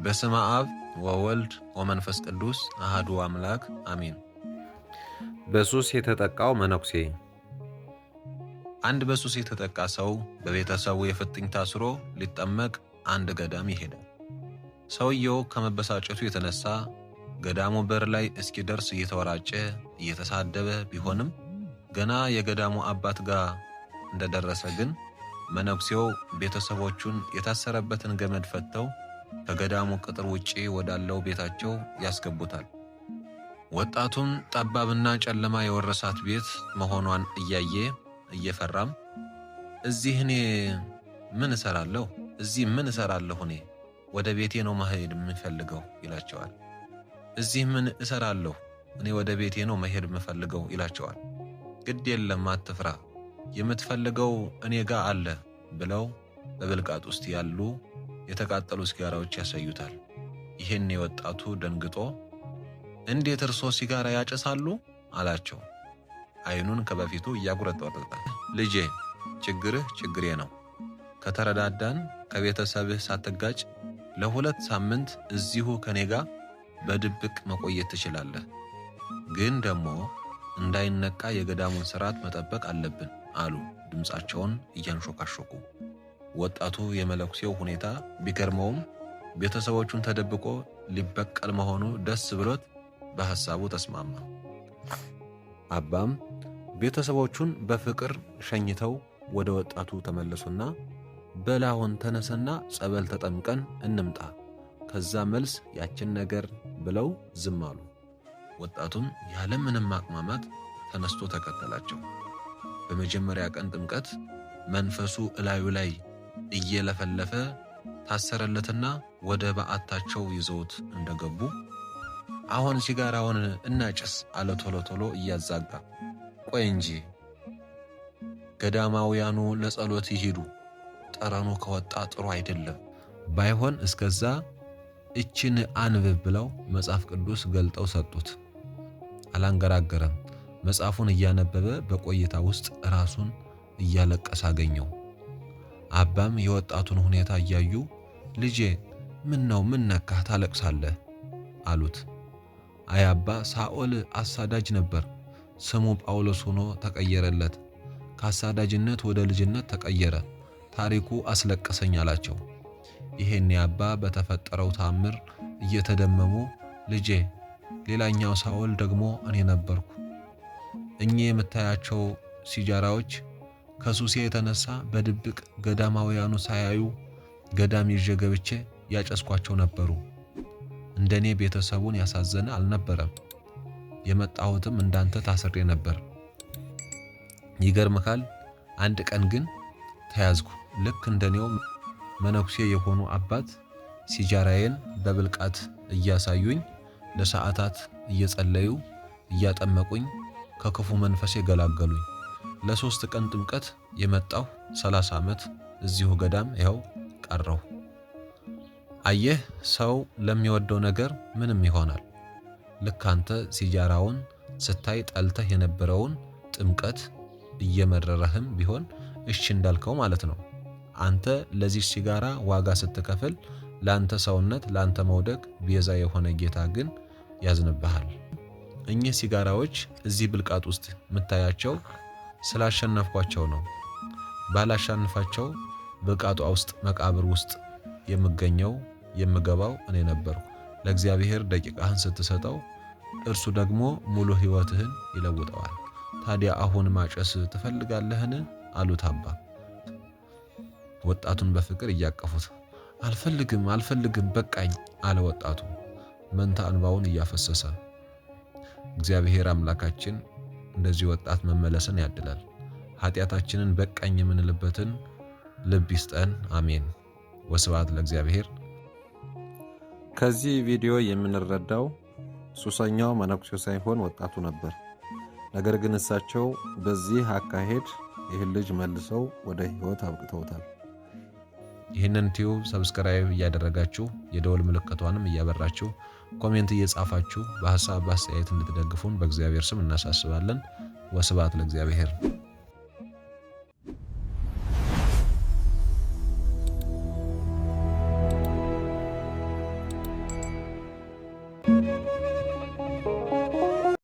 በስመ አብ ወወልድ ወመንፈስ ቅዱስ አሐዱ አምላክ አሜን። በሱስ የተጠቃው መነኩሴ። አንድ በሱስ የተጠቃ ሰው በቤተሰቡ የፍጥኝ ታስሮ ሊጠመቅ አንድ ገዳም ይሄዳል። ሰውየው ከመበሳጨቱ የተነሳ ገዳሙ በር ላይ እስኪደርስ እየተወራጨ እየተሳደበ ቢሆንም ገና የገዳሙ አባት ጋር እንደደረሰ ግን መነኩሴው ቤተሰቦቹን የታሰረበትን ገመድ ፈተው ከገዳሙ ቅጥር ውጪ ወዳለው ቤታቸው ያስገቡታል። ወጣቱም ጠባብና ጨለማ የወረሳት ቤት መሆኗን እያየ እየፈራም እዚህ እኔ ምን እሰራለሁ? እዚህ ምን እሰራለሁ? እኔ ወደ ቤቴ ነው መሄድ የምፈልገው ይላቸዋል። እዚህ ምን እሰራለሁ? እኔ ወደ ቤቴ ነው መሄድ የምፈልገው ይላቸዋል። ግድ የለም አትፍራ፣ የምትፈልገው እኔ ጋር አለ ብለው በብልቃጥ ውስጥ ያሉ የተቃጠሉ ሲጋራዎች ያሳዩታል። ይህን የወጣቱ ደንግጦ እንዴት እርሶ ሲጋራ ያጨሳሉ አላቸው። አይኑን ከበፊቱ እያጉረጠረጠ ልጄ ችግርህ ችግሬ ነው፣ ከተረዳዳን ከቤተሰብህ ሳትጋጭ ለ2 ሳምንት እዚሁ ከኔ ጋር በድብቅ መቆየት ትችላለህ። ግን ደግሞ እንዳይነቃ የገዳሙን ሥርዓት መጠበቅ አለብን አሉ ድምፃቸውን እያንሾካሾኩ። ወጣቱ የመነኩሴው ሁኔታ ቢገርመውም ቤተሰቦቹን ተደብቆ ሊበቀል መሆኑ ደስ ብሎት በሐሳቡ ተስማማ። አባም ቤተሰቦቹን በፍቅር ሸኝተው ወደ ወጣቱ ተመለሱና በላሁን ተነሰና ጸበል ተጠምቀን እንምጣ፣ ከዛ መልስ ያችን ነገር ብለው ዝም አሉ። ወጣቱም ያለምንም ማቅማማት ተነስቶ ተከተላቸው። በመጀመሪያ ቀን ጥምቀት መንፈሱ እላዩ ላይ እየለፈለፈ ታሰረለትና ወደ በዓታቸው ይዘውት እንደገቡ አሁን ሲጋራውን እናጭስ አለ ቶሎ ቶሎ እያዛጋ። ቆይ እንጂ ገዳማውያኑ ለጸሎት ይሄዱ፣ ጠረኑ ከወጣ ጥሩ አይደለም፣ ባይሆን እስከዛ እችን አንብብ ብለው መጽሐፍ ቅዱስ ገልጠው ሰጡት። አላንገራገረም። መጽሐፉን እያነበበ በቆይታ ውስጥ ራሱን እያለቀሰ አገኘው። አባም የወጣቱን ሁኔታ እያዩ ልጄ ምን ነው ምን ነካህ ታለቅሳለህ አሉት። አይ አባ ሳኦል አሳዳጅ ነበር፣ ስሙ ጳውሎስ ሆኖ ተቀየረለት፣ ከአሳዳጅነት ወደ ልጅነት ተቀየረ፣ ታሪኩ አስለቀሰኝ አላቸው። ይሄኔ አባ በተፈጠረው ታምር እየተደመሙ ልጄ ሌላኛው ሳኦል ደግሞ እኔ ነበርኩ። እኚህ የምታያቸው ሲጃራዎች ከሱሴ የተነሳ በድብቅ ገዳማውያኑ ሳያዩ ገዳም ይዤ ገብቼ ያጨስኳቸው ነበሩ። እንደኔ ቤተሰቡን ያሳዘነ አልነበረም። የመጣሁትም እንዳንተ ታስሬ ነበር። ይገርምካል፣ አንድ ቀን ግን ተያዝኩ። ልክ እንደኔው መነኩሴ የሆኑ አባት ሲጃራዬን በብልቃት እያሳዩኝ ለሰዓታት እየጸለዩ እያጠመቁኝ ከክፉ መንፈሴ ገላገሉኝ። ለ3 ቀን ጥምቀት የመጣሁ 30 ዓመት እዚሁ ገዳም ይኸው ቀረሁ። አየህ ሰው ለሚወደው ነገር ምንም ይሆናል። ልክ አንተ ሲጃራውን ስታይ ጠልተህ የነበረውን ጥምቀት እየመረረህም ቢሆን እሺ እንዳልከው ማለት ነው። አንተ ለዚህ ሲጋራ ዋጋ ስትከፍል ላንተ ሰውነት ላንተ መውደቅ ቤዛ የሆነ ጌታ ግን ያዝንብሃል። እኚህ ሲጋራዎች እዚህ ብልቃጥ ውስጥ የምታያቸው ስላሸነፍኳቸው ነው። ባላሸንፋቸው ብልቃጧ ውስጥ መቃብር ውስጥ የምገኘው የምገባው እኔ ነበርኩ። ለእግዚአብሔር ደቂቃህን ስትሰጠው እርሱ ደግሞ ሙሉ ሕይወትህን ይለውጠዋል። ታዲያ አሁን ማጨስ ትፈልጋለህን አሉት አባ ወጣቱን በፍቅር እያቀፉት። አልፈልግም በቃኝ አለ ወጣቱ መንታ እንባውን እያፈሰሰ። እግዚአብሔር አምላካችን እንደዚህ ወጣት መመለስን ያድላል። ኃጢአታችንን በቃኝ የምንልበትን ልብ ይስጠን። አሜን። ወስብሐት ለእግዚአብሔር። ከዚህ ቪዲዮ የምንረዳው ሱሰኛው መነኩሴ ሳይሆን ወጣቱ ነበር። ነገር ግን እሳቸው በዚህ አካሄድ ይህን ልጅ መልሰው ወደ ሕይወት አብቅተውታል። ይህንን ቲዩብ ሰብስክራይብ እያደረጋችሁ የደወል ምልክቷንም እያበራችሁ ኮሜንት እየጻፋችሁ በሐሳብ አስተያየት እንድትደግፉን በእግዚአብሔር ስም እናሳስባለን። ወስብሐት ለእግዚአብሔር።